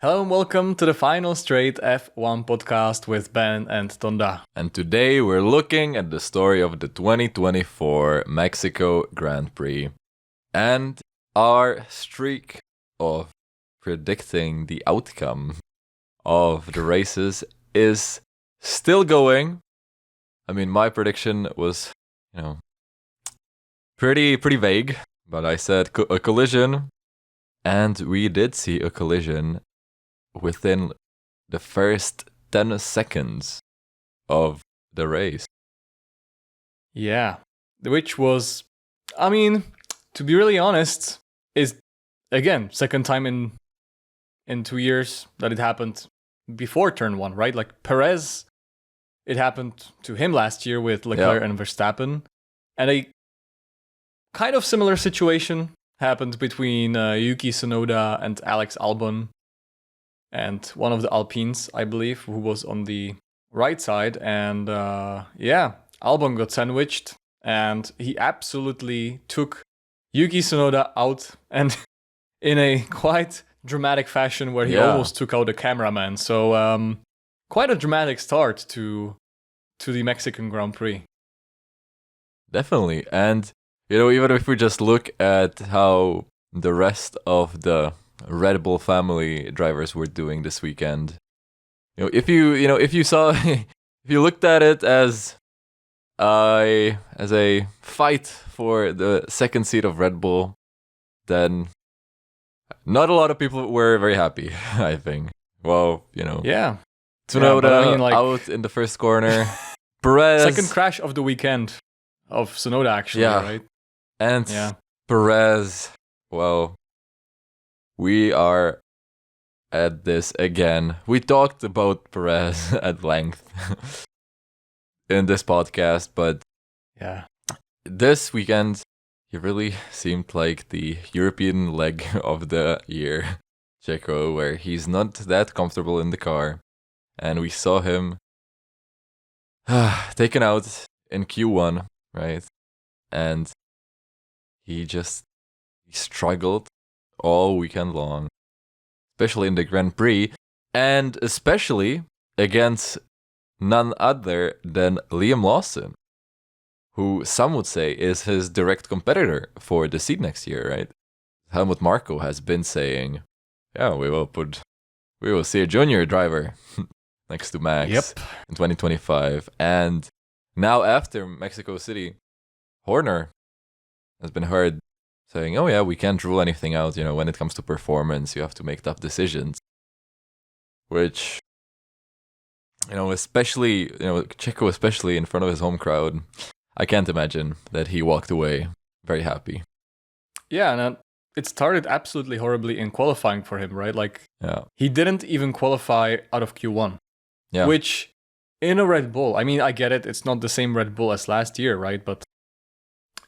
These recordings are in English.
Hello and welcome to the Final Straight F1 podcast with Ben and Tonda. And today we're looking at the story of the 2024 Mexico Grand Prix and our streak of predicting the outcome of the races is still going. I mean, my prediction was, pretty vague, but I said a collision, and we did see a collision within the first 10 seconds of the race. Yeah, which was, to be really honest, is, again, second time in 2 years that it happened before turn one, right? Like Perez, it happened to him last year with Leclerc and Verstappen. And a kind of similar situation happened between Yuki Tsunoda and Alex Albon. And one of the Alpines, I believe, who was on the right side. And Albon got sandwiched. And he absolutely took Yuki Tsunoda out. And in a quite dramatic fashion where he almost took out the cameraman. So quite a dramatic start to the Mexican Grand Prix. Definitely. And, even if we just look at how the rest of the Red Bull family drivers were doing this weekend. If you looked at it as a fight for the second seat of Red Bull, then not a lot of people were very happy, I think. Well, Yeah. Tsunoda out in the first corner. Perez. Second crash of the weekend of Tsunoda, actually, right? And Perez, well, we are at this again. We talked about Perez at length in this podcast, but this weekend, he really seemed like the European leg of the year, Checo, where he's not that comfortable in the car. And we saw him taken out in Q1, right? And he struggled all weekend long, especially in the Grand Prix, and especially against none other than Liam Lawson, who some would say is his direct competitor for the seat next year, right? Helmut Marko has been saying, we will see a junior driver next to Max in 2025. And now after Mexico City, Horner has been heard saying, we can't rule anything out, when it comes to performance, you have to make tough decisions. Which, especially, Checo, especially in front of his home crowd, I can't imagine that he walked away very happy. Yeah, and it started absolutely horribly in qualifying for him, right? He didn't even qualify out of Q1. Yeah. Which, in a Red Bull, I get it, it's not the same Red Bull as last year, right? But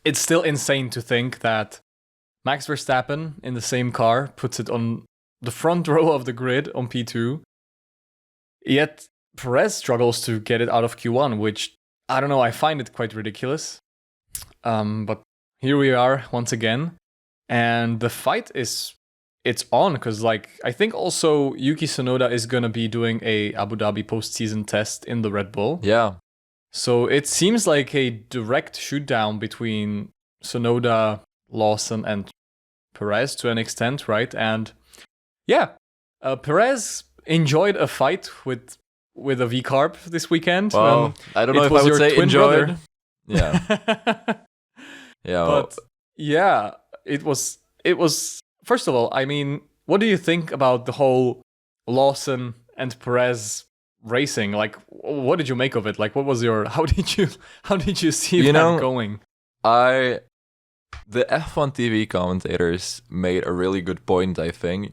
it's still insane to think that Max Verstappen in the same car puts it on the front row of the grid on P2. Yet Perez struggles to get it out of Q1, which, I don't know, I find it quite ridiculous. But here we are once again. And the fight it's on, because I think also Yuki Tsunoda is going to be doing a Abu Dhabi postseason test in the Red Bull. Yeah. So it seems like a direct shootdown between Tsunoda, Lawson, and Perez to an extent, right? And Perez enjoyed a fight with a V-carb this weekend. Well, I don't know if I would say enjoyed. Brother. Yeah. But it was. First of all, what do you think about the whole Lawson and Perez racing? What did you make of it? What was how did you see that going? The F1 TV commentators made a really good point, I think,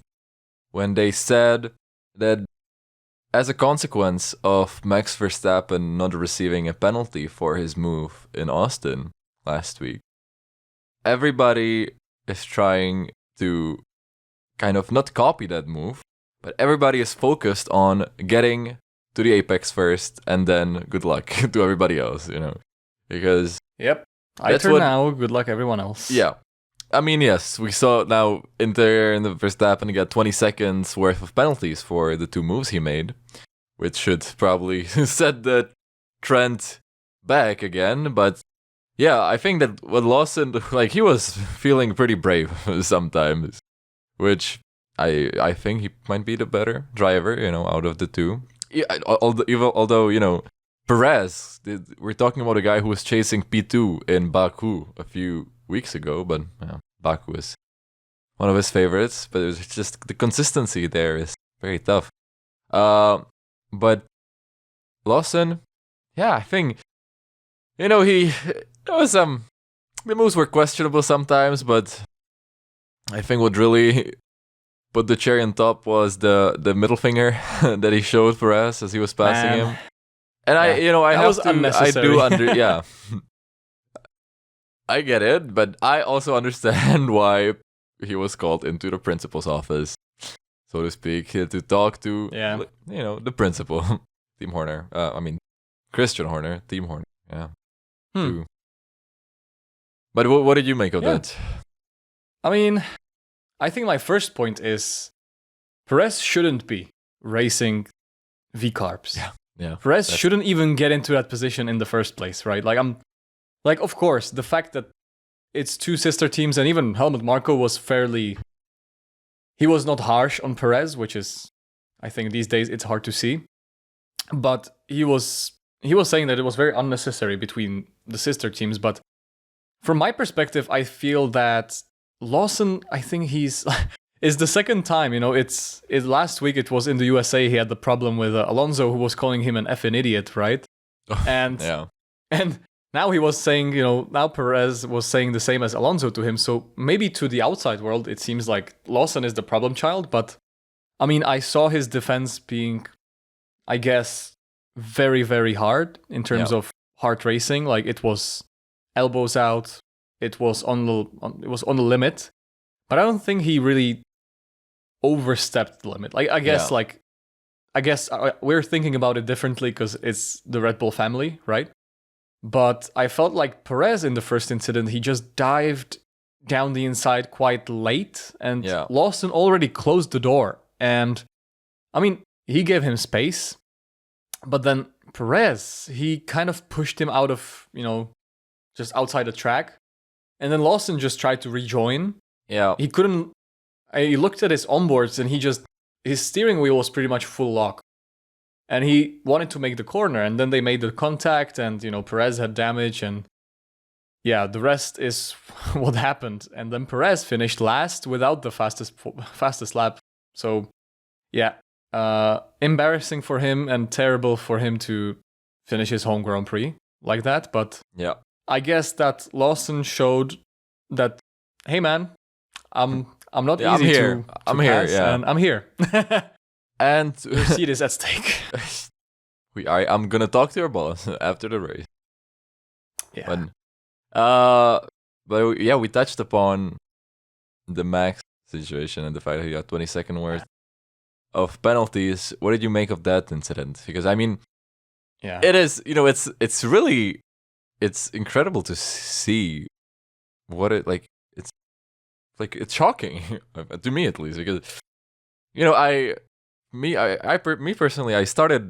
when they said that as a consequence of Max Verstappen not receiving a penalty for his move in Austin last week, everybody is trying to kind of not copy that move, but everybody is focused on getting to the apex first, and then good luck to everybody else, Because I turn now, good luck everyone else. Yeah. I mean, yes, we saw now in the Verstappen got 20 seconds worth of penalties for the 2 moves he made, which should probably set the trend back again. But yeah, I think that what Lawson, like, he was feeling pretty brave sometimes, which I think he might be the better driver, out of the 2. Yeah, although Perez, we're talking about a guy who was chasing P2 in Baku a few weeks ago, but Baku is one of his favorites, but it's just the consistency there is very tough. But Lawson, yeah, I think, the moves were questionable sometimes, but I think what really put the cherry on top was the middle finger that he showed Perez as he was passing him. And I get it, but I also understand why he was called into the principal's office, so to speak, to talk to, the principal, Team Horner. Christian Horner, Team Horner. Yeah. But what did you make of that? I mean, I think my first point is Perez shouldn't be racing V-Carbs. Yeah. Perez shouldn't even get into that position in the first place, right? Like, of course, the fact that it's 2 sister teams, and even Helmut Marko was he was not harsh on Perez, which is, I think these days it's hard to see. But he was saying that it was very unnecessary between the sister teams. But from my perspective, I feel that Lawson, I think is the second time, last week it was in the USA, he had the problem with Alonso, who was calling him an effing idiot, right? And now he was saying, now Perez was saying the same as Alonso to him. So maybe to the outside world, it seems like Lawson is the problem child. But I mean, I saw his defense being, I guess, very, very hard in terms of hard racing. Like, it was elbows out. It was on the limit. But I don't think he really overstepped the limit. Like, I guess we're thinking about it differently because it's the Red Bull family, right? But I felt like Perez in the first incident, he just dived down the inside quite late, and Lawson already closed the door. And I mean, he gave him space, but then Perez, he kind of pushed him out of, just outside the track. And then Lawson just tried to rejoin. Yeah. He couldn't. He looked at his onboards and his steering wheel was pretty much full lock. And he wanted to make the corner, and then they made the contact, and, Perez had damage, and the rest is what happened. And then Perez finished last without the fastest lap. So, embarrassing for him and terrible for him to finish his home Grand Prix like that. But I guess that Lawson showed that, hey man, I'm not easy to I'm pass, here, and I'm here. And your seat is at stake. I'm gonna talk to your boss after the race. Yeah. But we touched upon the Max situation and the fact that he got 20-second worth of penalties. What did you make of that incident? Because I mean, it is, it's incredible to see what it like. It's shocking to me, at least, because me personally, I started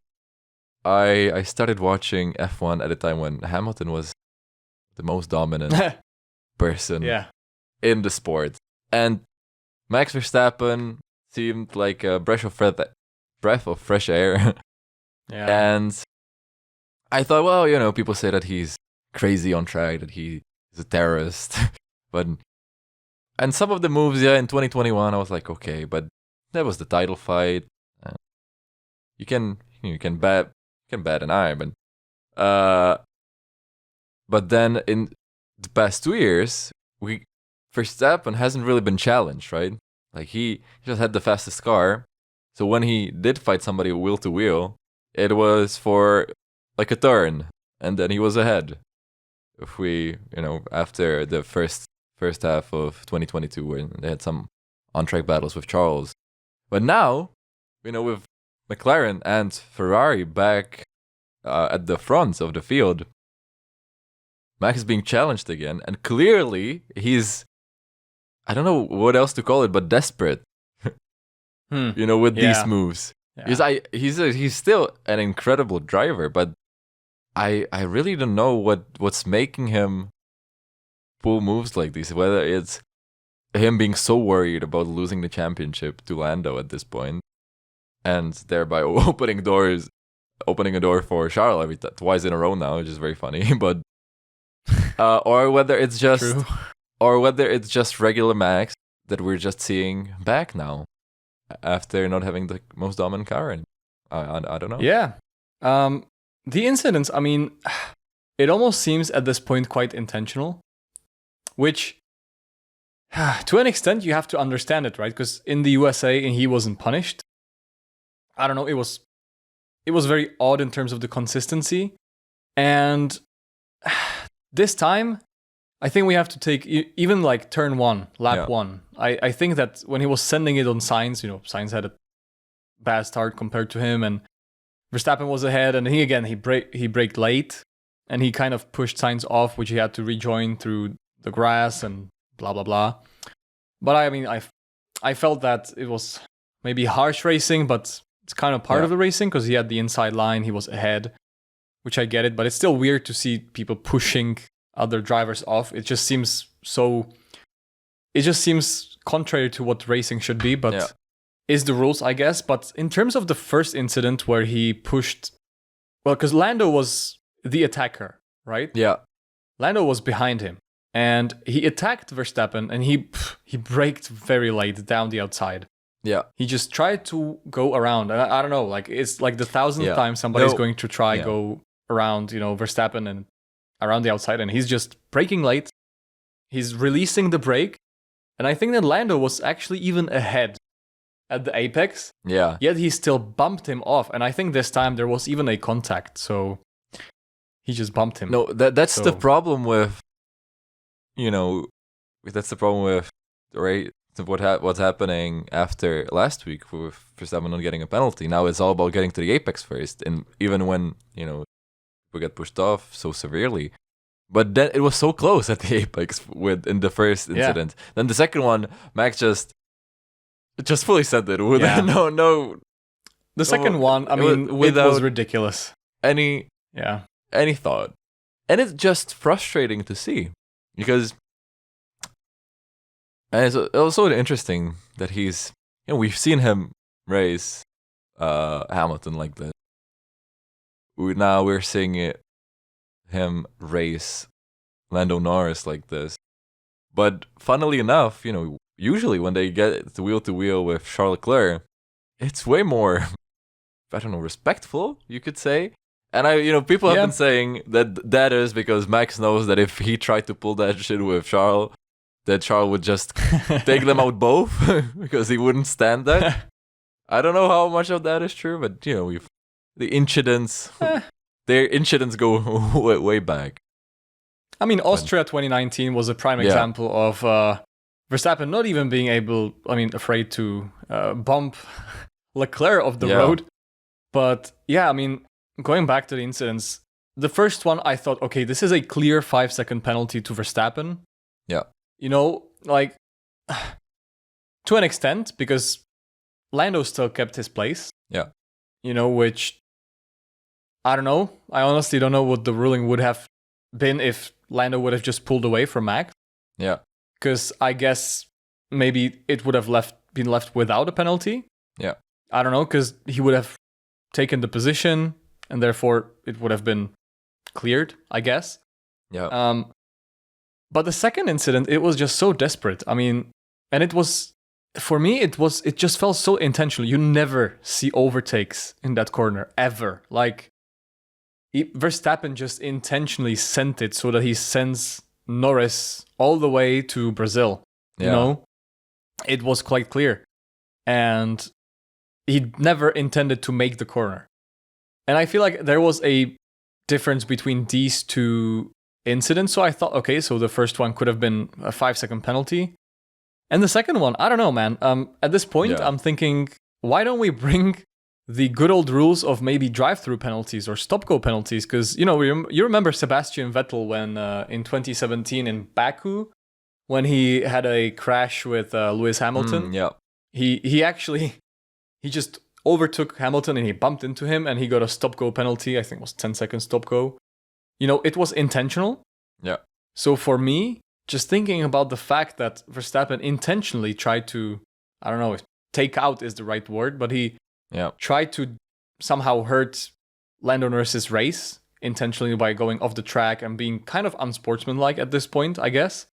watching F1 at a time when Hamilton was the most dominant person in the sport, and Max Verstappen seemed like a breath of fresh air. And I thought, well, people say that he's crazy on track, that he is a terrorist, and some of the moves, in 2021, I was like, okay, but that was the title fight. You can bat an eye, but then in the past 2 years, Verstappen hasn't really been challenged, right? Like, he just had the fastest car, so when he did fight somebody wheel to wheel, it was for like a turn, and then he was ahead. If we, after the first half of 2022, when they had some on-track battles with Charles. But now, with McLaren and Ferrari back at the front of the field, Max is being challenged again, and clearly he's I don't know what else to call it, but desperate. With these moves. Yeah. Because he's still an incredible driver, but I really don't know what's making him pull moves like these. Whether it's him being so worried about losing the championship to Lando at this point, and thereby opening a door for Charles twice in a row now, which is very funny. But or whether it's just regular Max that we're just seeing back now after not having the most dominant car. And I don't know. Yeah. The incidents, I mean, it almost seems at this point quite intentional, which to an extent you have to understand it, right? Because in the USA he wasn't punished. I don't know, it was very odd in terms of the consistency. And this time, I think we have to take even like turn 1, lap 1. I think that when he was sending it on Sainz, Sainz had a bad start compared to him, and Verstappen was ahead, and he braked late, and he kind of pushed Sainz off, which he had to rejoin through the grass and blah blah blah. But I mean, I felt that it was maybe harsh racing, but it's kind of part of the racing because he had the inside line, he was ahead, which I get it. But it's still weird to see people pushing other drivers off. It just seems contrary to what racing should be, but is the rules, I guess. But in terms of the first incident where he pushed, well, because Lando was the attacker, right? Yeah. Lando was behind him, and he attacked Verstappen, and he braked very late down the outside. Yeah. He just tried to go around, and I don't know, like it's like the 1,000th time somebody's going to try go around, Verstappen and around the outside, and he's just braking late. He's releasing the brake, and I think that Lando was actually even ahead at the apex. Yeah. Yet he still bumped him off, and I think this time there was even a contact, so he just bumped him. No, that's the problem with, that's the problem with what's happening after last week with Verstappen not getting a penalty. Now it's all about getting to the apex first, and even when we get pushed off so severely. But then it was so close at the apex in the first incident. Then the second one, Max just fully sent it with no. The second one, I mean, it was ridiculous. Any thought, and it's just frustrating to see because, and it's also interesting that he's, we've seen him race Hamilton like this. Now we're seeing him race Lando Norris like this. But funnily enough, usually when they get wheel to wheel with Charles Leclerc, it's way more, I don't know, respectful, you could say. And people have been saying that is because Max knows that if he tried to pull that shit with Charles, that Charles would just take them out both because he wouldn't stand that. I don't know how much of that is true, but the incidents, their incidents go way back. I mean, Austria 2019 was a prime example of Verstappen not even being afraid to bump Leclerc off the road. But I mean, going back to the incidents, the first one I thought, okay, this is a clear 5-second penalty to Verstappen. Yeah. Like to an extent, because Lando still kept his place. Yeah. Which I don't know. I honestly don't know what the ruling would have been if Lando would have just pulled away from Max. Yeah. Because I guess maybe it would have been left without a penalty. Yeah. I don't know, because he would have taken the position and therefore it would have been cleared, I guess. Yeah. But the second incident, it was just so desperate. I mean, and it was, for me, it just felt so intentional. You never see overtakes in that corner, ever. Like, Verstappen just intentionally sent it so that he sends Norris all the way to Brazil. It was quite clear. And he never intended to make the corner. And I feel like there was a difference between these two incidents. So I thought, okay, so the first one could have been a 5-second penalty. And the second one, I don't know, man. At this point, I'm thinking, why don't we bring the good old rules of maybe drive-through penalties or stop-go penalties? Because, you remember Sebastian Vettel when in 2017 in Baku, when he had a crash with Lewis Hamilton. Yeah. He just overtook Hamilton and he bumped into him and he got a stop-go penalty. I think it was 10-second stop-go. It was intentional. Yeah. So for me, just thinking about the fact that Verstappen intentionally tried to, I don't know if take out is the right word, but he tried to somehow hurt Lando Norris's race intentionally by going off the track and being kind of unsportsmanlike at this point, I guess.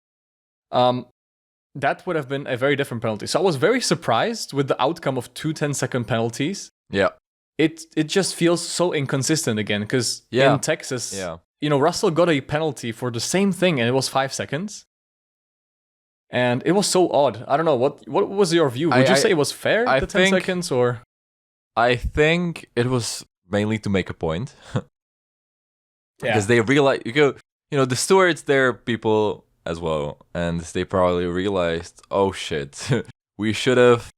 That would have been a very different penalty. So I was very surprised with the outcome of 2 10-second penalties. Yeah. It just feels so inconsistent again, because in Texas, Russell got a penalty for the same thing and it was 5 seconds. And it was so odd. I don't know, what was your view? Would you say it was fair, the 10 seconds, or? I think it was mainly to make a point. Because they realize, the stewards, they're people as well, and they probably realized, oh shit, we should have,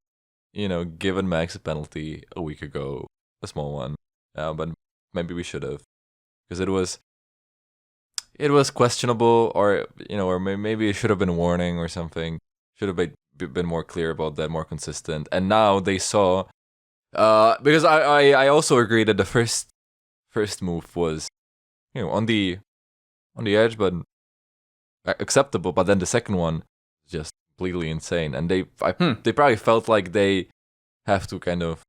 given Max a penalty a week ago, a small one, but maybe we should have, because it was questionable, or maybe it should have been a warning or something. Should have been more clear about that, more consistent. And now they saw, because I also agree that the first move was, on the edge, but acceptable. But then the second one was just completely insane, and they probably felt like they have to kind of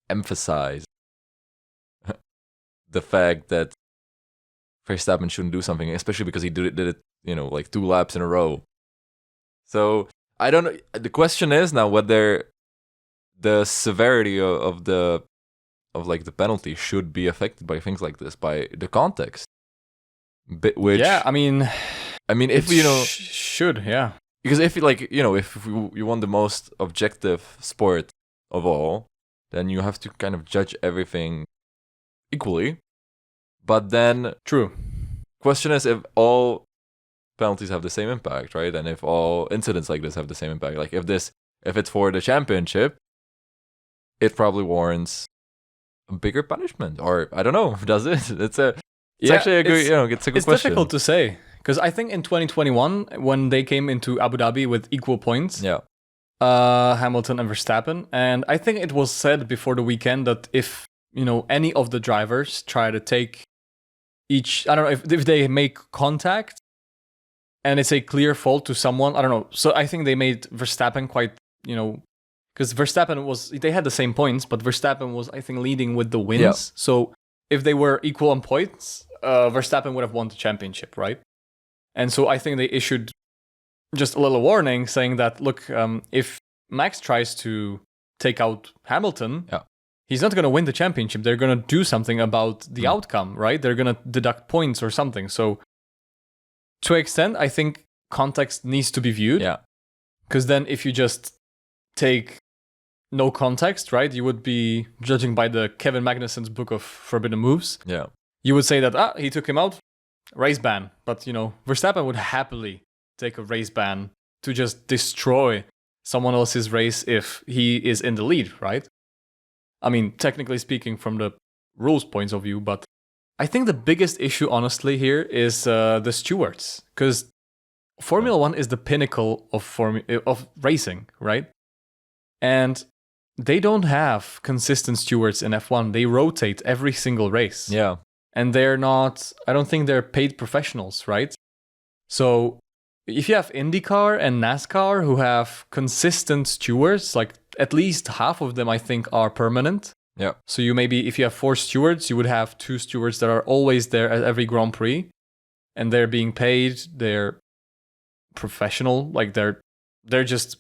emphasize the fact that Verstappen shouldn't do something, especially because he did it, like 2 laps in a row. So I don't know. The question is now whether the severity of the penalty should be affected by things like this, by the context. Which if should, yeah. Because if you want the most objective sport of all, then you have to kind of judge everything equally. But then, true. Question is if all penalties have the same impact, right? And if all incidents like this have the same impact, like if it's for the championship, it probably warrants a bigger punishment, or I don't know, does it? It's actually a good, it's a good question. It's difficult to say, because I think in 2021 when they came into Abu Dhabi with equal points, Hamilton and Verstappen, and I think it was said before the weekend that if any of the drivers try to take each, I don't know, if they make contact and it's a clear fault to someone, I don't know. So I think they made Verstappen quite, because Verstappen they had the same points, but Verstappen was, I think, leading with the wins. Yeah. So if they were equal on points, Verstappen would have won the championship, right? And so I think they issued just a little warning saying that, look, if Max tries to take out Hamilton, he's not going to win the championship. They're going to do something about the outcome, right? They're going to deduct points or something. So to an extent, I think context needs to be viewed. Yeah. Because then if you just take no context, right, you would be judging by the Kevin Magnussen's book of forbidden moves. Yeah. You would say that, he took him out, race ban. But, Verstappen would happily take a race ban to just destroy someone else's race if he is in the lead, right? I mean, technically speaking, from the rules points of view, but I think the biggest issue, honestly, here is the stewards, because Formula One is the pinnacle of racing, right? And they don't have consistent stewards in F1. They rotate every single race. Yeah. And they're not, I don't think they're paid professionals, right? So if you have IndyCar and NASCAR who have consistent stewards, like at least half of them, I think, are permanent. Yeah. So if you have 4 stewards, you would have 2 stewards that are always there at every Grand Prix, and they're being paid. They're professional, like they're just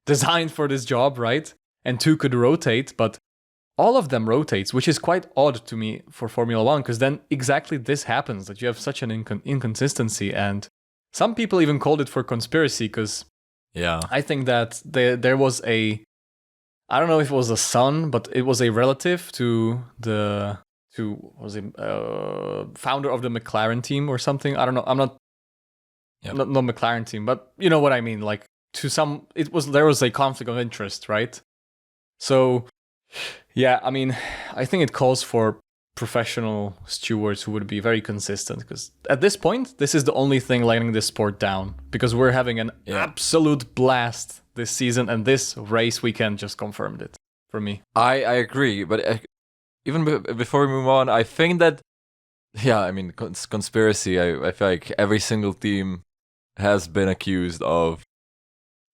designed for this job, right? And 2 could rotate, but all of them rotates, which is quite odd to me for Formula One, because then exactly this happens, that you have such an inconsistency. And some people even called it for conspiracy, because I think that there was I don't know if it was a son, but it was a relative to the founder of the McLaren team or something. I don't know. I'm not McLaren team, but you know what I mean. Like there was a conflict of interest, right? So, yeah, I mean, I think it calls for professional stewards who would be very consistent, because at this point, this is the only thing letting this sport down, because we're having an absolute blast this season, and this race weekend just confirmed it for me. I agree, but even before we move on, I think that, I mean, conspiracy, I feel like every single team has been accused of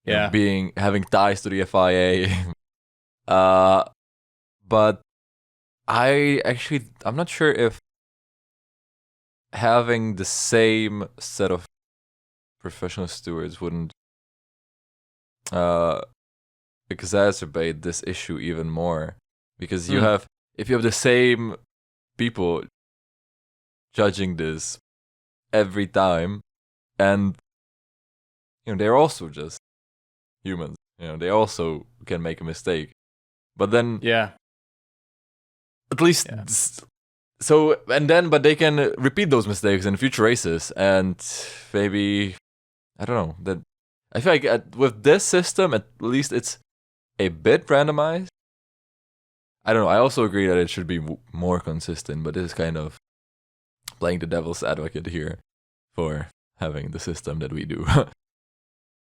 having ties to the FIA. But I'm not sure if having the same set of professional stewards wouldn't exacerbate this issue even more, because if you have the same people judging this every time, and they're also just humans, they also can make a mistake, but then at least but they can repeat those mistakes in future races, and maybe, I don't know, that I feel like with this system, at least it's a bit randomized. I don't know, I also agree that it should be more consistent, but this is kind of playing the devil's advocate here for having the system that we do.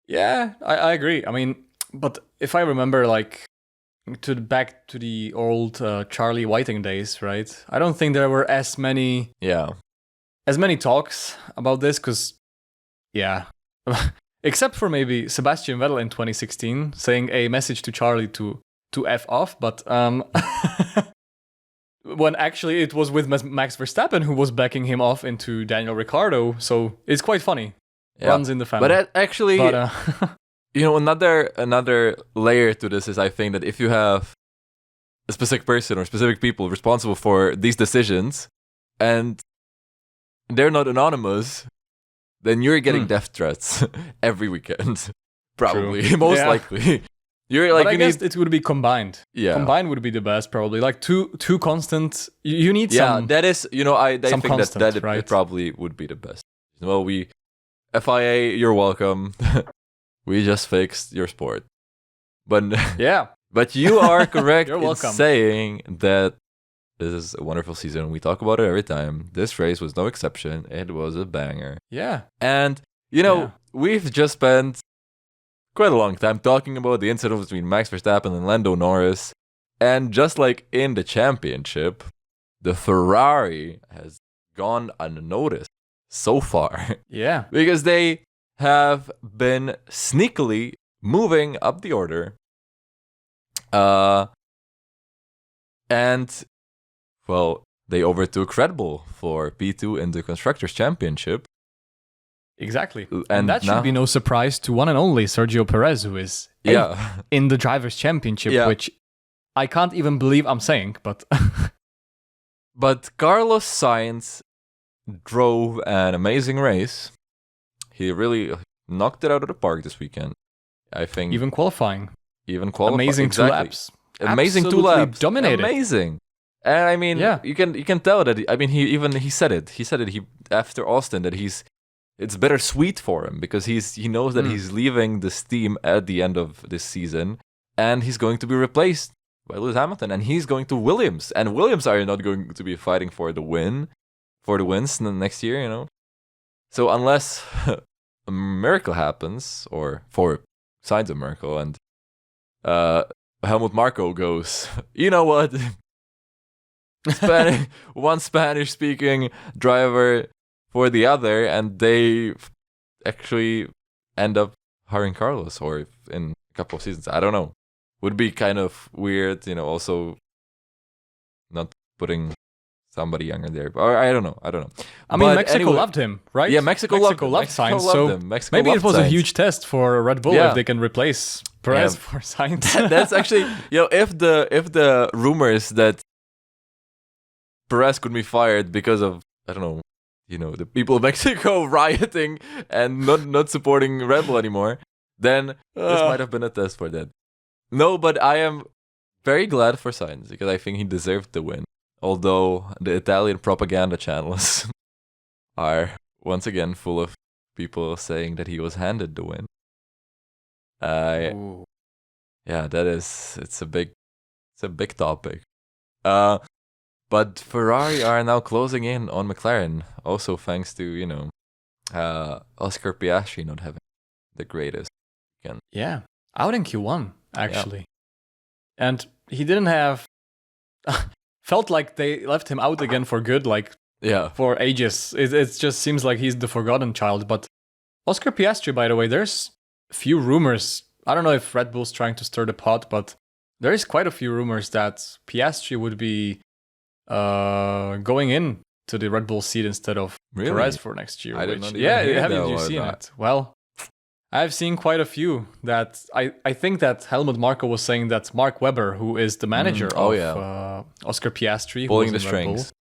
Yeah, I agree. I mean, but if I remember, like, back to the old Charlie Whiting days, right? I don't think there were as many talks about this, because except for maybe Sebastian Vettel in 2016 saying a message to Charlie to F off, but when actually it was with Max Verstappen who was backing him off into Daniel Ricciardo, so it's quite funny. Runs in the family. But actually, another layer to this is, I think that if you have a specific person or specific people responsible for these decisions, and they're not anonymous, then you're getting death threats every weekend, probably. Most likely. But I guess it would be combined. Yeah, combined would be the best, probably. Like two constant. You need some. Yeah, that is. I think constant, that right? it probably would be the best. Well, FIA, you're welcome. We just fixed your sport. But but you are correct in saying that this is a wonderful season. We talk about it every time. This race was no exception. It was a banger. Yeah. And, we've just spent quite a long time talking about the incident between Max Verstappen and Lando Norris. And just like in the championship, the Ferrari has gone unnoticed so far. Yeah. Because they have been sneakily moving up the order. And, well, they overtook Red Bull for P2 in the Constructors' Championship. Exactly. And that should be no surprise to one and only Sergio Perez, who is in the Drivers' Championship, which I can't even believe I'm saying, but... But Carlos Sainz drove an amazing race. He really knocked it out of the park this weekend, I think. Even qualifying. Amazing, exactly. 2 laps. Amazing Absolutely 2 laps. Dominated. Amazing. And I mean, you can tell that. I mean, he said it. He said it. After Austin that it's bittersweet for him, because he knows that he's leaving this team at the end of this season, and he's going to be replaced by Lewis Hamilton, and he's going to Williams, and Williams are not going to be fighting for the wins next year, So unless a miracle happens, or for signs of miracle, and Helmut Marko goes, you know what? One Spanish-speaking driver for the other, and they actually end up hiring Carlos, or in a couple of seasons. I don't know. Would be kind of weird, also not putting somebody younger there. Or I don't know. I mean, Mexico loved him, right? Yeah, Mexico loved Sainz, so maybe it was a huge test for Red Bull if they can replace Perez for Sainz. That's actually, if the rumors that Perez could be fired because of, I don't know, the people of Mexico rioting and not supporting Red Bull anymore, then this might have been a test for that. No, but I am very glad for Sainz, because I think he deserved the win. Although the Italian propaganda channels are once again full of people saying that he was handed the win. It's a big topic. But Ferrari are now closing in on McLaren, also thanks to, Oscar Piastri not having the greatest weekend. Yeah, out in Q1, actually. Yeah. And he didn't have... felt like they left him out again for good, for ages. It just seems like he's the forgotten child. But Oscar Piastri, by the way, there's few rumors. I don't know if Red Bull's trying to stir the pot, but there is quite a few rumors that Piastri would be going in to the Red Bull seat instead of Perez for next year. I did not even hear haven't you seen it? Well, I've seen quite a few that I think that Helmut Marko was saying that Mark Webber, who is the manager of Oscar Piastri, pulling the strings.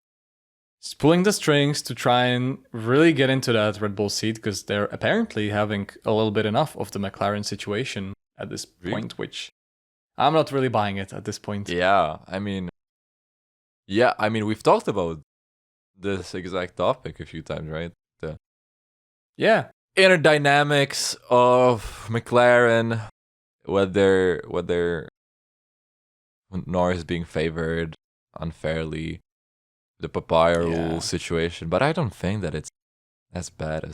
Is pulling the strings to try and really get into that Red Bull seat, because they're apparently having a little bit enough of the McLaren situation at this point, which I'm not really buying it at this point. Yeah, I mean, we've talked about this exact topic a few times, right? The inner dynamics of McLaren, whether Norris being favored unfairly, the papaya rule situation, but I don't think that it's as bad as...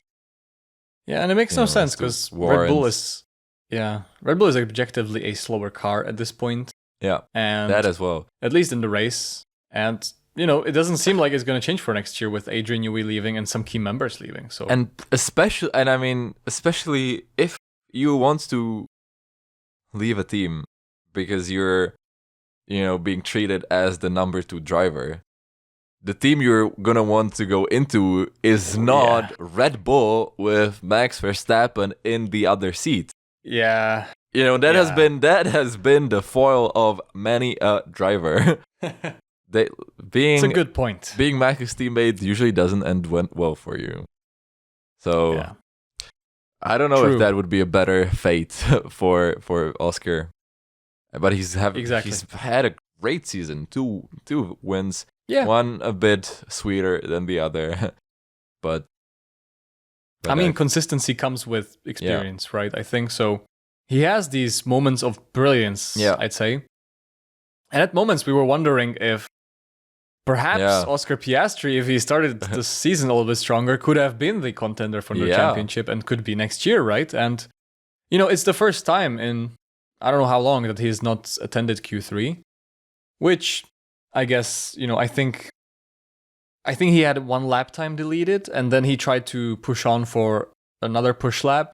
Yeah, and it makes no sense, because Red Bull is objectively a slower car at this point. Yeah, and that as well. At least in the race. And, it doesn't seem like it's going to change for next year with Adrian Newey leaving and some key members leaving. So especially if you want to leave a team because you're, being treated as the number 2 driver, the team you're going to want to go into is not Red Bull with Max Verstappen in the other seat. Yeah. That has been the foil of many a driver. It's a good point. Being Max's teammate usually doesn't end well for you. So I don't know if that would be a better fate for Oscar. But he's had a great season. Two wins. Yeah. One a bit sweeter than the other. but I mean, consistency comes with experience, right? I think so. He has these moments of brilliance, I'd say. And at moments we were wondering if perhaps Oscar Piastri, if he started the season a little bit stronger, could have been the contender for the championship and could be next year, right? And, it's the first time in I don't know how long that he's not attended Q3, which I guess, I think he had one lap time deleted, and then he tried to push on for another push lap,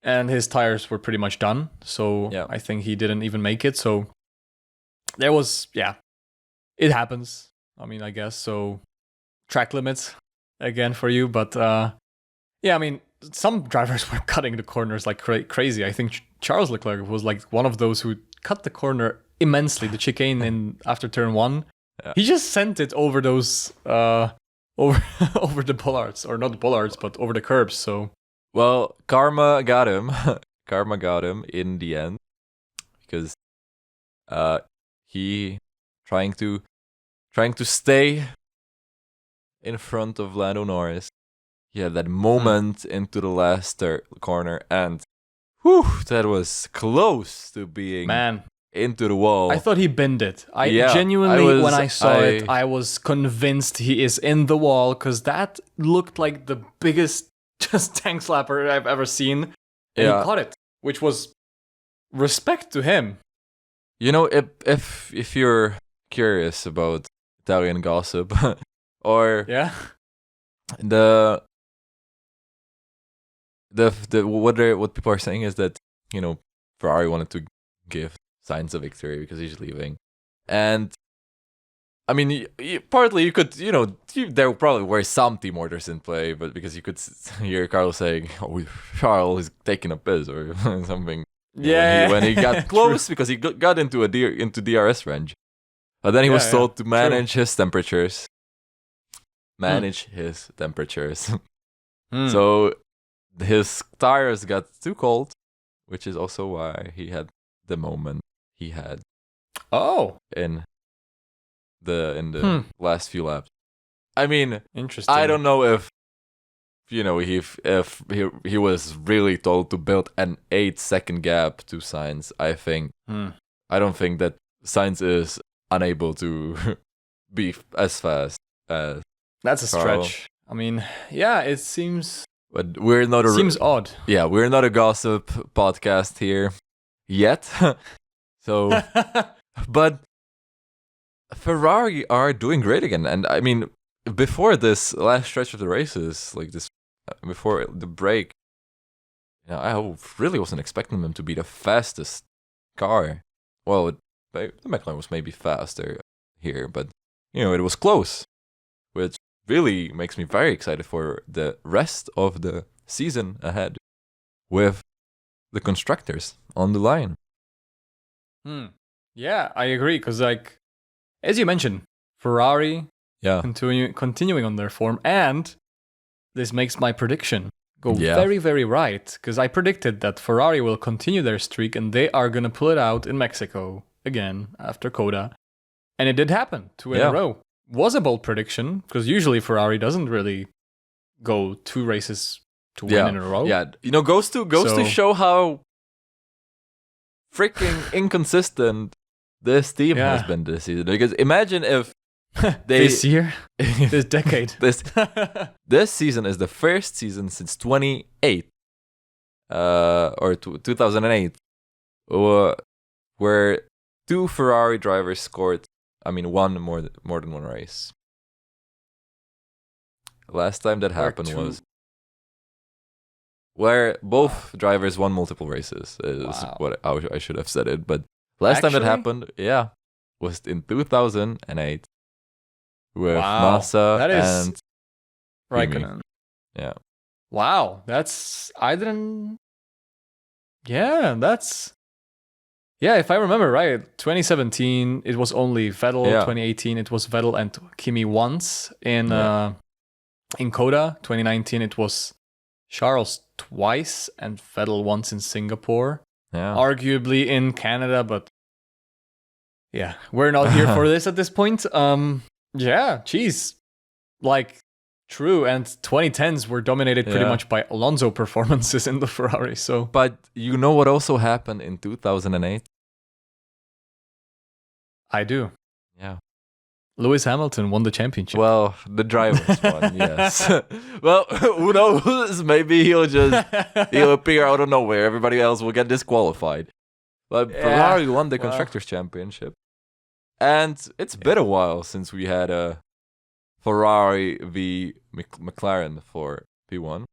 and his tires were pretty much done. So I think he didn't even make it. So there was, it happens. I mean, I guess so. Track limits again for you, but some drivers were cutting the corners like crazy. I think Charles Leclerc was like one of those who cut the corner immensely. The chicane after turn 1, he just sent it over those over the bollards, or not the bollards, but over the curbs. So karma got him. Karma got him in the end, because he trying to stay in front of Lando Norris. He had that moment into the last corner, and that was close to being into the wall. I thought he binned it. When I saw it, I was convinced he is in the wall, because that looked like the biggest just tank slapper I've ever seen. And he caught it, which was respect to him. If you're curious about Italian gossip, or what people are saying is that Ferrari wanted to give Sainz a victory because he's leaving, and I mean, partly you could, there probably were some team orders in play, but because you could hear Carlos saying, Charles is taking a piss or something. When he got close, because he got into DRS range. But then he was told to manage his temperatures. So his tires got too cold, which is also why he had the moment he had. In the last few laps. I mean, interesting. I don't know if he was really told to build an 8-second gap to Sainz. I don't think that Sainz is unable to be as fast as That's a Carl. stretch. I mean, yeah, it seems But we're not a seems odd. Yeah, we're not a gossip podcast here yet. So, but Ferrari are doing great again, and I mean, before this last stretch of the races, like this, before the break, I really wasn't expecting them to be the fastest car. Well, the McLaren was maybe faster here, but it was close, which really makes me very excited for the rest of the season ahead with the constructors on the line. Yeah, I agree, because like, as you mentioned, Ferrari continuing on their form, and this makes my prediction go very, very right, because I predicted that Ferrari will continue their streak and they are going to pull it out in Mexico again after Coda. And it did happen, 2 in a row. Was a bold prediction, because usually Ferrari doesn't really go 2 races to win in a row. Yeah, goes to show how freaking inconsistent this team has been this season. Because imagine if this year, this decade, this season is the first season since 2008, or 2008, where 2 Ferrari drivers scored. I mean, one more than one race. Last time that happened was where both drivers won multiple races. Is what I should have said it, but last time that happened, was in 2008 with Massa and Raikkonen. Yeah. Wow, that's if I remember right, 2017 it was only Vettel. 2018 it was Vettel and Kimi once in Coda. 2019 it was Charles twice and Vettel once in Singapore. Arguably in Canada, but we're not here for this at this point. Like, true, and 2010s were dominated pretty much by Alonso performances in the Ferrari. So, but you know what also happened in 2008? I do. Yeah. Lewis Hamilton won the championship. Well, the drivers won, yes. Well, who knows? Maybe he'll appear out of nowhere. Everybody else will get disqualified. But Ferrari won the Constructors' Championship. And it's been a while since we had a Ferrari v McLaren for P1.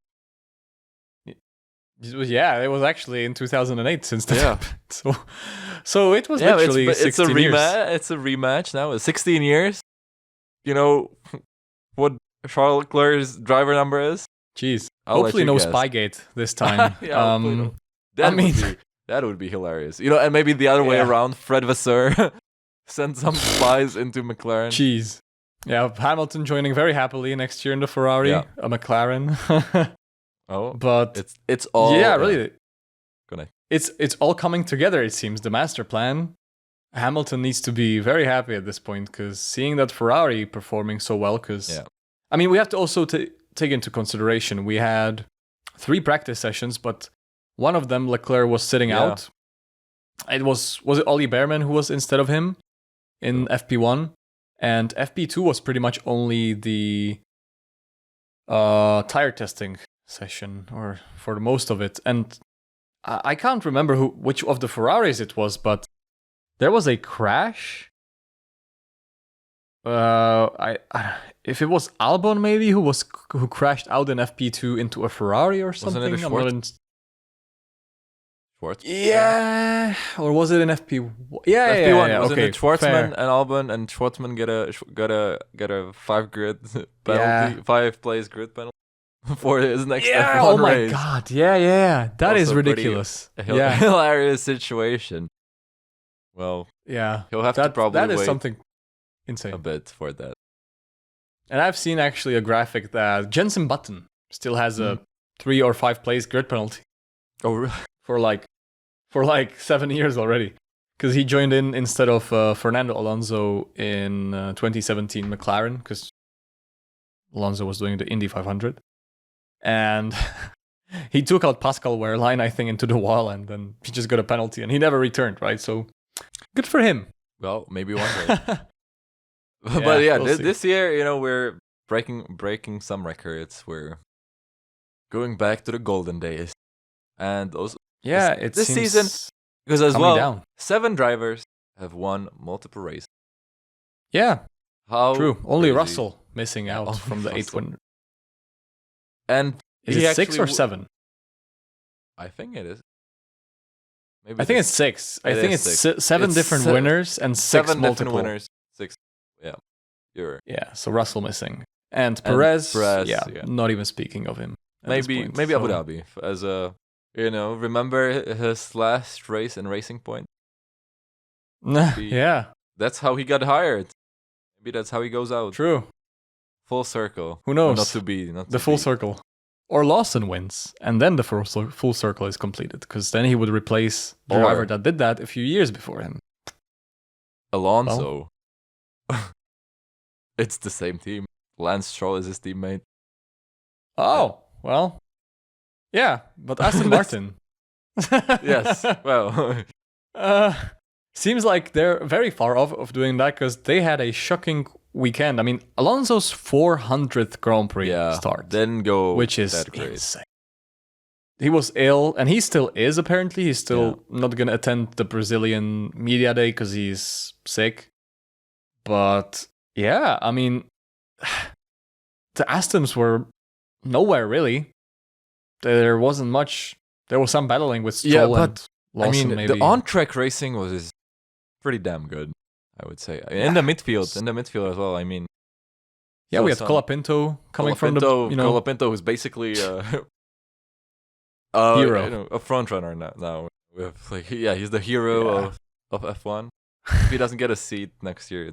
It was actually in 2008 since that happened. So it was literally 16 years. It's a rematch now. 16 years. You know what Charles Leclerc's driver number is? Jeez. Hopefully no Spygate this time. That would be hilarious. And maybe the other way around. Fred Vasseur sent some spies into McLaren. Jeez. Yeah, Hamilton joining very happily next year in the Ferrari, a McLaren. But it's all really. It's all coming together. It seems the master plan. Hamilton needs to be very happy at this point, because seeing that Ferrari performing so well. I mean, we have to also take into consideration we had 3 practice sessions, but one of them Leclerc was sitting out. It was it Ollie Behrman who was instead of him in FP1, and FP2 was pretty much only the tire testing session, or for the most of it. And I can't remember which of the Ferraris it was, but there was a crash. If it was Albon maybe who crashed out in FP2 into a Ferrari or something. Wasn't it Schwartz? Yeah, or was it in FP? Yeah, FP1 wasn't okay, it Schwartzman fair. and Albon, and Schwartzman get a 5 grid penalty, 5 place grid penalty for his next F1 oh my race. God, that Also is ridiculous. Hilarious situation. Well, he'll have to probably that is wait something insane a bit for that. And I've seen actually a graphic that Jensen Button still has a 3 or 5 place grid penalty. Oh, really? For like 7 years already, because he joined in instead of Fernando Alonso in 2017 McLaren, because Alonso was doing the Indy 500, and he took out Pascal Wehrlein, I think, into the wall, and then he just got a penalty, and he never returned. Right, so good for him. Well, maybe one day. But yeah, we'll see. this year, we're breaking some records. We're going back to the golden days, and also Yeah, this season, because as coming well, down. 7 drivers have won multiple races. Yeah, How true. Only crazy. Russell missing out only from the 8 Russell. win. And Is he it 6 or actually 7? I think it is. Maybe I think it's 6. I It think is it's 6. 7 It's different winners and 6 7 multiple. different winners. 6. Yeah, you're Yeah, so Russell missing. And Perez, yeah. not even speaking of him. maybe Abu Dhabi as a remember his last race in Racing Point? Yeah, That's how he got hired. Maybe that's how he goes out. true. Full circle. Who knows? Not to be. The full circle. Or Lawson wins, and then the full circle is completed, because then he would replace the driver that did that a few years before him. Alonso. It's the same team. Lance Stroll is his teammate. Oh, well. Yeah, but Aston Martin. Yes. Well. Seems like they're very far off of doing that, because they had a shocking weekend. I mean, Alonso's 400th Grand Prix start. Didn't go which is that great. insane. He was ill, and he still is, apparently. He's still not going to attend the Brazilian media day because he's sick. But yeah, I mean, the Astons were nowhere, really. There wasn't much. There was some battling with Stroll and Lawson, maybe. The on-track racing was pretty damn good, I would say. In the midfield as well. I mean, yeah, we had Colapinto coming from the Colapinto, who's basically hero, a front runner now. He's the hero of F1. If he doesn't get a seat next year,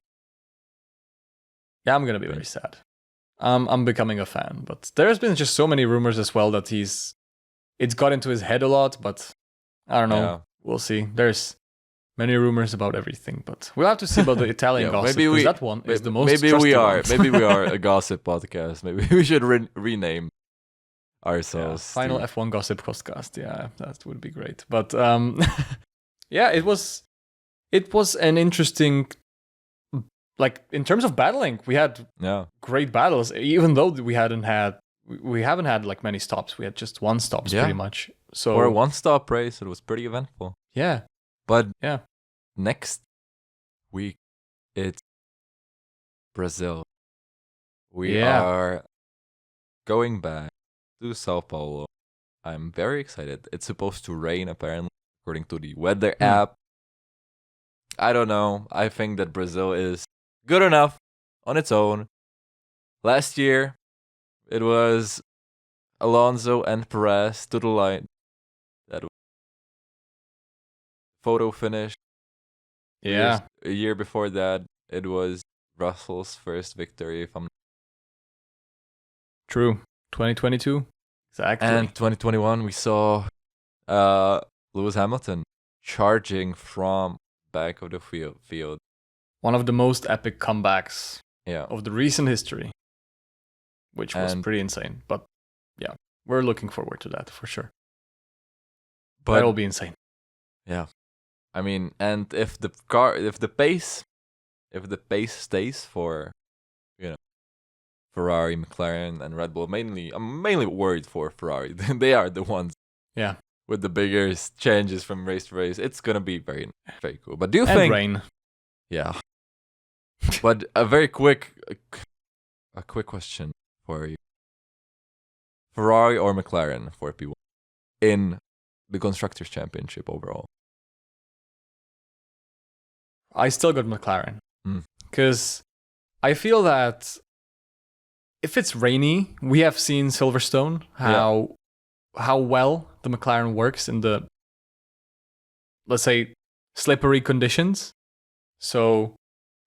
I'm gonna be very sad. I'm becoming a fan, but there's been just so many rumors as well that it's got into his head a lot, but I don't know. Yeah. We'll see. There's many rumors about everything, but we'll have to see about the Italian gossip, because that one is the most maybe we are one. A gossip podcast. Maybe we should rename ourselves. Final F1 gossip podcast. Yeah, that would be great. But yeah, it was an interesting, like, in terms of battling, we had great battles, even though we haven't had like many stops. We had just one stop pretty much. So for a one-stop race, it was pretty eventful. Yeah. But next week, it's Brazil. We are going back to Sao Paulo. I'm very excited. It's supposed to rain, apparently, according to the weather app. I don't know. I think that Brazil is good enough on its own. Last year, it was Alonso and Perez to the line. That photo finish. Yeah. A year before that, it was Russell's first victory. True. 2022. Exactly. And 2021, we saw Lewis Hamilton charging from back of the field. One of the most epic comebacks yeah. of the recent history, which was pretty insane. But yeah, we're looking forward to that for sure. But that'll be insane. Yeah, I mean, and if the pace stays for, you know, Ferrari, McLaren, and Red Bull, I'm mainly worried for Ferrari. They are the ones. Yeah. With the biggest changes from race to race, it's gonna be very, very cool. But do you think? Rain. Yeah. But a very quick question for you: Ferrari or McLaren for P1 in the Constructors' Championship overall? I still got McLaren because I feel that if it's rainy, we have seen Silverstone how well the McLaren works in the, let's say, slippery conditions. So,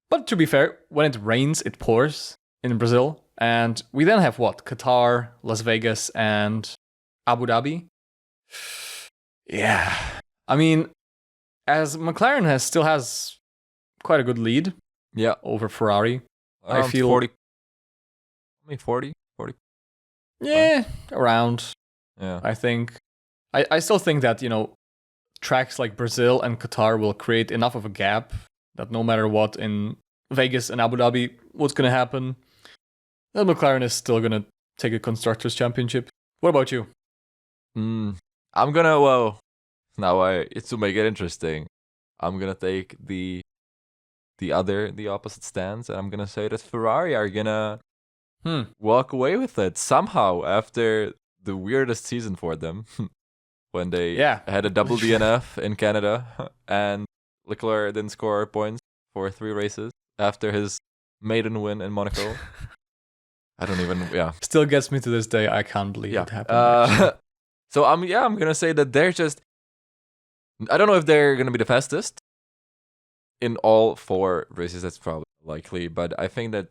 but to be fair, when it rains, it pours in Brazil. And we then have Qatar, Las Vegas, and Abu Dhabi. Yeah. I mean, as McLaren still has quite a good lead over Ferrari. I feel 40. I mean 40? Yeah, around. Yeah. I think. I still think that, tracks like Brazil and Qatar will create enough of a gap that no matter what in Vegas and Abu Dhabi, what's going to happen? Then McLaren is still going to take a Constructors' Championship. What about you? I'm gonna, well, it's to make it interesting. I'm gonna take the opposite stance, and I'm gonna say that Ferrari are gonna walk away with it somehow after the weirdest season for them, when they had a double DNF in Canada, and Leclerc didn't score points for 3 races after his maiden win in Monaco. I don't even, Still gets me to this day. I can't believe it happened. So I'm gonna say that they're just, I don't know if they're gonna be the fastest in all 4 races. That's probably likely, but I think that,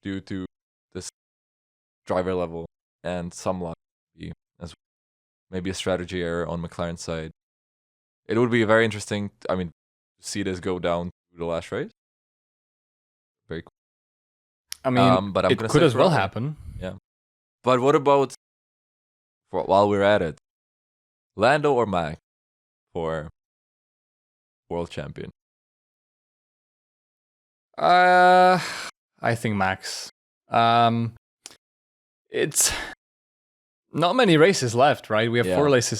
due to this driver level and some luck, as maybe a strategy error on McLaren's side, it would be very interesting. To see this go down to the last race. Very cool. I mean, but it could as well happen. Yeah. But what about, while we're at it, Lando or Max for world champion? I think Max. It's not many races left, right? We have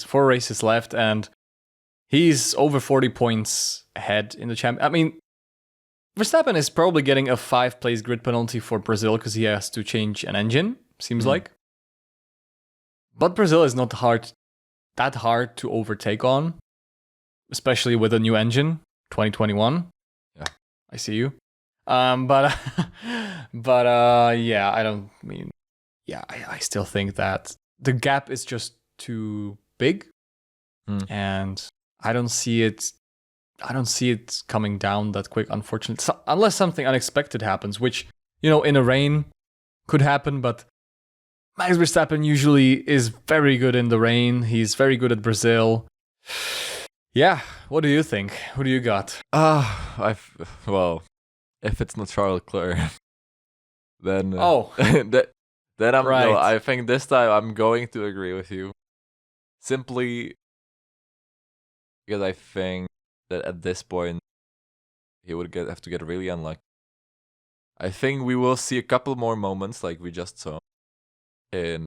4 races left, and he's over 40 points ahead in the champ. I mean, Verstappen is probably getting a 5-place grid penalty for Brazil because he has to change an engine, seems like. But Brazil is not that hard to overtake on, especially with a new engine, 2021. Yeah, I see you. I still think that the gap is just too big, and I don't see it coming down that quick, unfortunately. So, unless something unexpected happens, which, in a rain could happen, but Max Verstappen usually is very good in the rain. He's very good at Brazil. Yeah, what do you think? Who do you got? If it's not Charles Leclerc, then then I'm right. No, I think this time I'm going to agree with you, simply because I think that at this point he would have to get really unlucky. I think we will see a couple more moments like we just saw in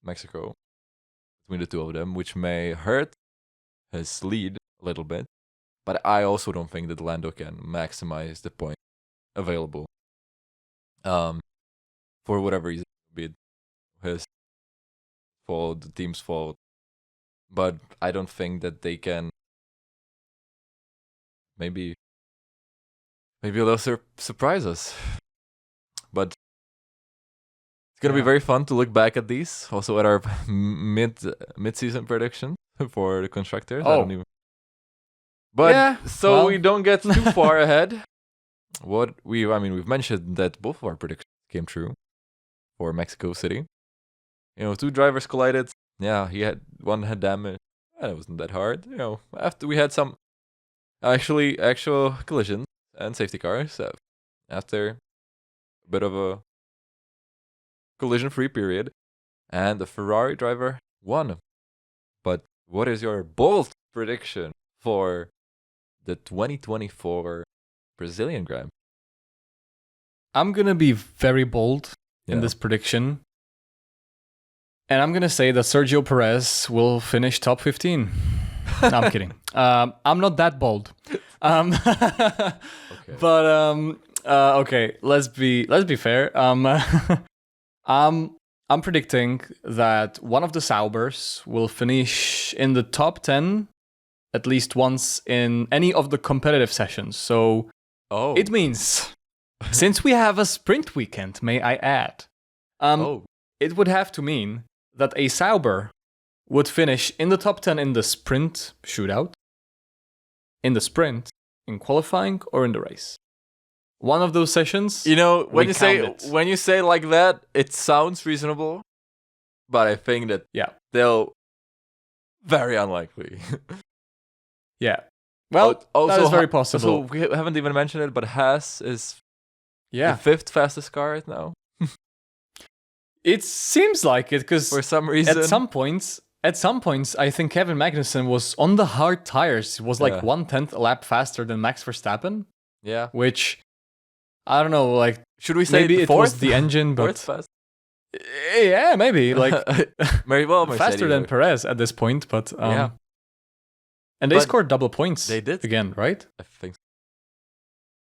Mexico between the two of them, which may hurt his lead a little bit. But I also don't think that Lando can maximize the point available. For whatever reason, be it his fault, the team's fault. But I don't think that they can. Maybe they'll surprise us. But it's gonna be very fun to look back at these. Also at our mid-season prediction for the constructors. I don't even. But we don't get too far ahead. We've mentioned that both of our predictions came true for Mexico City. 2 drivers collided. Yeah, one had damage. And it wasn't that hard. After we had some actual collisions and safety cars, after a bit of a collision-free period, and the Ferrari driver won. But what is your bold prediction for the 2024 Brazilian Grand Prix? I'm going to be very bold in this prediction. And I'm going to say that Sergio Perez will finish top 15. No, I'm kidding. I'm not that bold. Okay. But okay, let's be fair. I'm predicting that one of the Saubers will finish in the top 10 at least once in any of the competitive sessions. So it means, since we have a sprint weekend, may I add, it would have to mean that a Sauber would finish in the top 10 in the sprint shootout, in the sprint, in qualifying, or in the race. One of those sessions. When you say like that, it sounds reasonable, but I think that they'll very unlikely. Yeah. Well, that is very possible. Also, we haven't even mentioned it, but Haas is the 5th fastest car right now. It seems like it, because for some reason, at some points, I think Kevin Magnussen was on the hard tires. It was like 1/10 a lap faster than Max Verstappen. Yeah. Which I don't know, like Should we say maybe it fourth? was the engine, but Fourth fast? yeah, maybe like Very well, faster than Perez at this point. But Yeah. and they But scored double points. they did. Again, right? I think.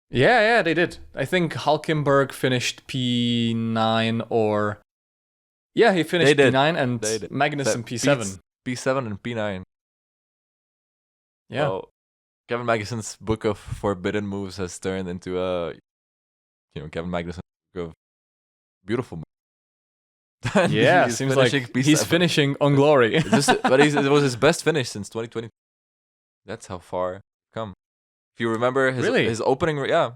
Yeah, they did. I think Hulkenberg finished P9 or yeah, he finished did. P9 and They did. Magnussen P7. P7 and P9. Yeah. So, Kevin Magnussen's book of forbidden moves has turned into a, Kevin Magnussen's book of beautiful moves. Yeah, seems like he's finishing on glory. But it was his best finish since 2020. That's how far we've come. If you remember his opening, yeah.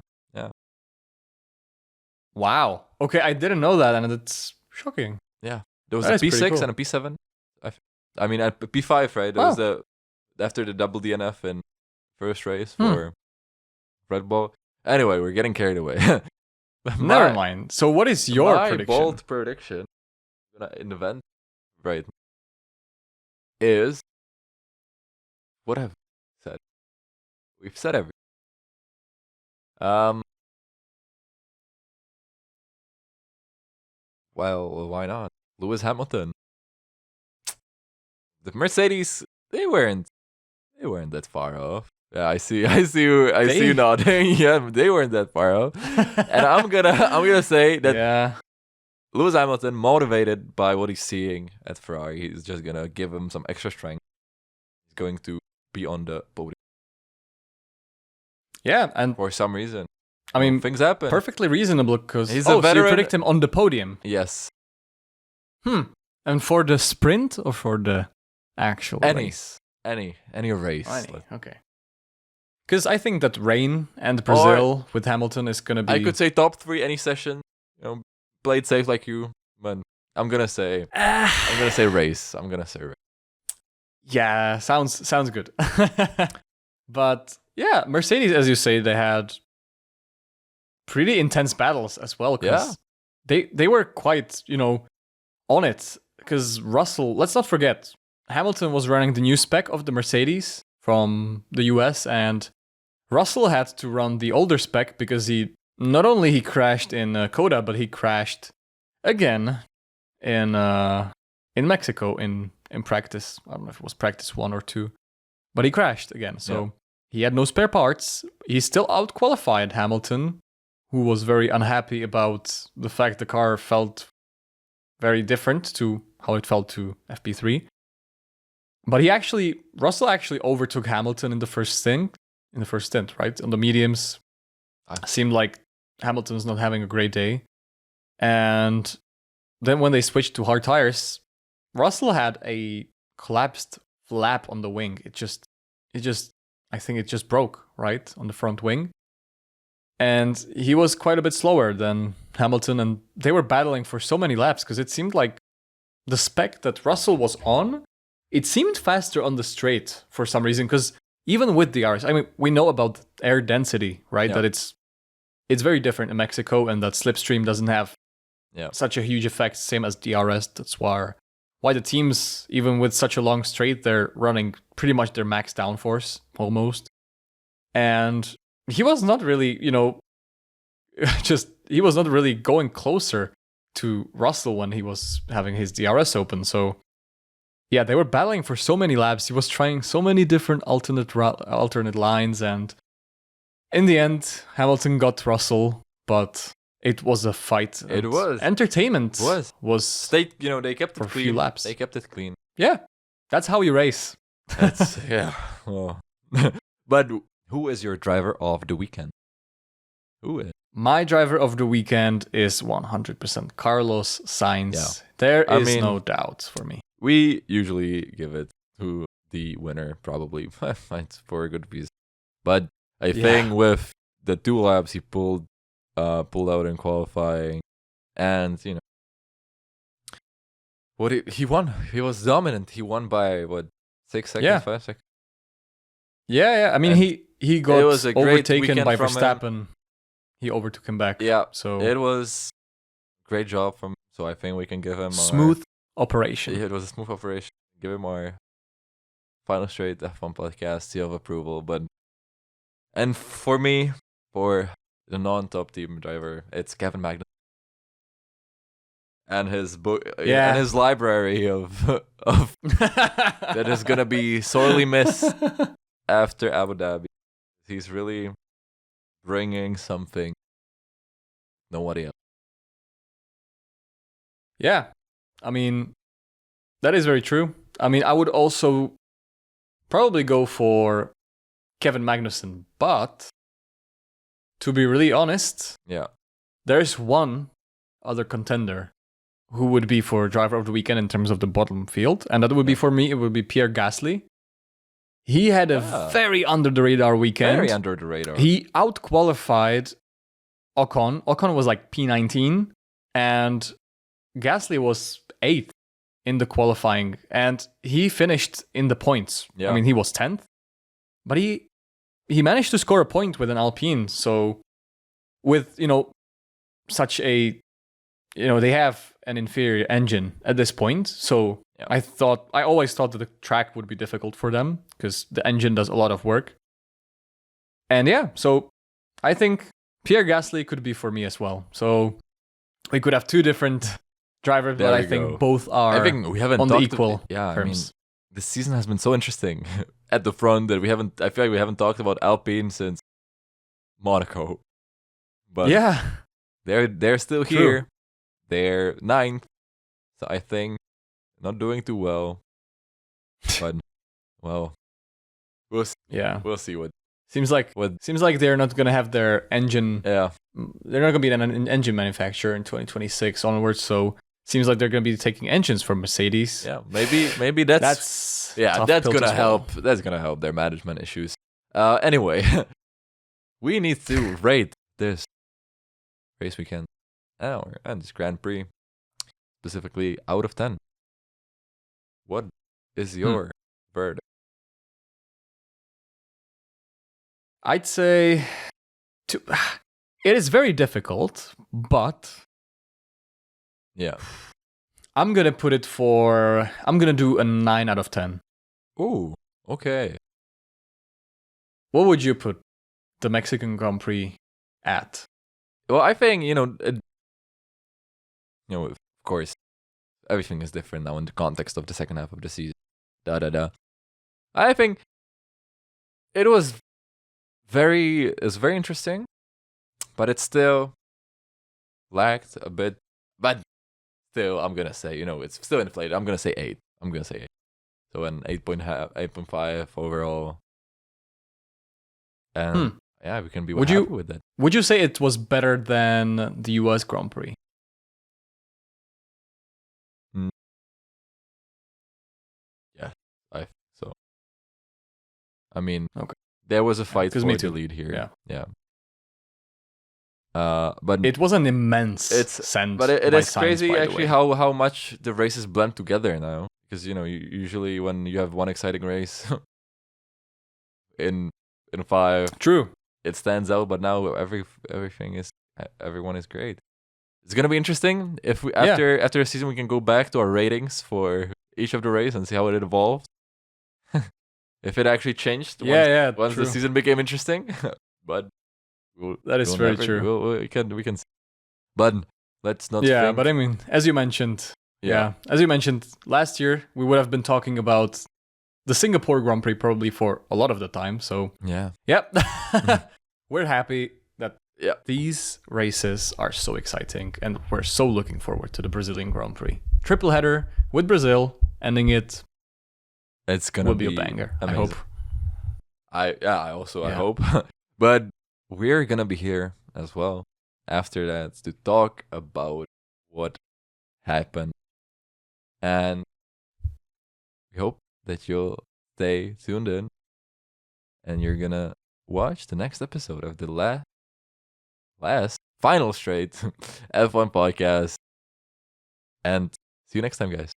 Wow. Okay, I didn't know that, and it's shocking. Yeah, there was That a is pretty P6 cool. and a P7. I mean, at P5, right? It was after the double DNF in first race for Red Bull. Anyway, we're getting carried away. Never mind. So, what is your my prediction? bold prediction in the event, right, is what have we said? We've said everything. Well, why not? Lewis Hamilton. The Mercedes, they weren't that far off. Yeah, I see you nodding. Yeah, they weren't that far off. And I'm gonna say that Lewis Hamilton, motivated by what he's seeing at Ferrari, he's just gonna give him some extra strength. He's going to be on the podium. Yeah, and for some reason, I mean, things happen. Perfectly reasonable because he's a veteran. So you predict him on the podium. Yes. And for the sprint or for the actual race? Any race. Okay. Because I think that rain and Brazil with Hamilton is gonna be. I could say top 3 any session. Played safe like you, but I'm gonna say race. Yeah, sounds good. But yeah, Mercedes, as you say, they had pretty intense battles as well. Because they were quite on it. Because Russell, let's not forget, Hamilton was running the new spec of the Mercedes from the US, and Russell had to run the older spec because he crashed in Coda, but he crashed again in Mexico in practice. I don't know if it was practice 1 or 2, but he crashed again. So he had no spare parts. He still out-qualified Hamilton, who was very unhappy about the fact the car felt very different to how it felt to FP3. But Russell actually overtook Hamilton in the first stint, right? On the mediums, seemed like Hamilton's not having a great day. And then when they switched to hard tires, Russell had a collapsed flap on the wing. I think it just broke, right? On the front wing. And he was quite a bit slower than Hamilton, and they were battling for so many laps because it seemed like the spec that Russell was on, it seemed faster on the straight for some reason, because even with the RS, I mean, we know about air density, right? That it's very different in Mexico, and that slipstream doesn't have such a huge effect, same as DRS. That's why the teams, even with such a long straight, they're running pretty much their max downforce, almost. And he was not really, he was not really going closer to Russell when he was having his DRS open. So, yeah, they were battling for so many laps. He was trying so many different alternate lines, and in the end, Hamilton got Russell, but it was a fight. It was entertainment. Was they kept it for clean. Few laps. They kept it clean. Yeah, that's how you race. That's Oh. But who is your driver of the weekend? Who is? My driver of the weekend is 100% Carlos Sainz. Yeah. There is no doubt for me. We usually give it to the winner, probably for a good reason. But I think with the 2 laps he pulled out in qualifying, and what he won. He was dominant. He won by 6 seconds, 5 seconds. Yeah. I mean, he got overtaken by Verstappen. Him. He overtook him back. Yeah. So it was a great job from. So I think we can give him smooth operation. Yeah, it was a smooth operation. Give him our final straight F1 podcast seal of approval. And for me, for the non-top team driver. It's Kevin Magnussen. And his book, and his library of that is gonna be sorely missed after Abu Dhabi. He's really bringing something nobody else. Yeah, I mean, that is very true. I mean, I would also probably go for Kevin Magnussen, but to be really honest, there's one other contender who would be for driver of the weekend in terms of the bottom field, and that would be for me. It would be Pierre Gasly. He had a very under the radar weekend. Very under the radar. He outqualified Ocon. Ocon was like P19, and Gasly was 8th in the qualifying, and he finished in the points. I mean, he was 10th, but he managed to score a point with an Alpine. So with, such a, they have an inferior engine at this point. So I always thought that the track would be difficult for them because the engine does a lot of work. And so I think Pierre Gasly could be for me as well. So we could have two different drivers, but I think both are we haven't on the equal terms. I mean, this season has been so interesting at the front that I feel like we haven't talked about Alpine since Monaco. But they're still here. They're 9th. So I think not doing too well. But well, we'll see what seems like they're not gonna have their engine. Yeah, they're not gonna be an engine manufacturer in 2026 onwards. So seems like they're gonna be taking engines from Mercedes. Yeah, maybe that's gonna help. That's gonna help their management issues. Anyway, we need to rate this race weekend and this Grand Prix specifically out of 10. What is your verdict? I'd say it is very difficult, but I'm gonna do a 9 out of 10. Ooh, okay. What would you put the Mexican Grand Prix at? Well, I think of course, everything is different now in the context of the second half of the season. I think it was very interesting, but it still lacked a bit. But still, I'm gonna say, it's still inflated. I'm gonna say 8. So an 8.5 overall. And we can be happy with that. Would you say it was better than the US Grand Prix? Yeah, I think so. I mean, there was a fight for the lead here. Yeah. But it was an immense send. But it is crazy actually how much the races blend together now. Because usually when you have one exciting race in 5, true, it stands out. But now everyone is great. It's gonna be interesting if we after a season we can go back to our ratings for each of the races and see how it evolved. If it actually changed once the season became interesting. But that is very true. We can see. But let's not think. But I mean, as you mentioned, last year we would have been talking about the Singapore Grand Prix probably for a lot of the time. So we're happy that these races are so exciting, and we're so looking forward to the Brazilian Grand Prix. Triple header with Brazil, ending it. It's gonna be a banger. Amazing. I hope. I hope. But we're gonna be here as well after that to talk about what happened, and we hope that you'll stay tuned in and you're gonna watch the next episode of the final straight F1 podcast. And see you next time, guys.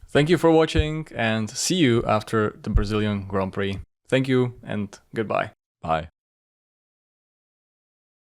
Thank you for watching, and see you after the Brazilian Grand Prix. Thank you, and goodbye. Bye.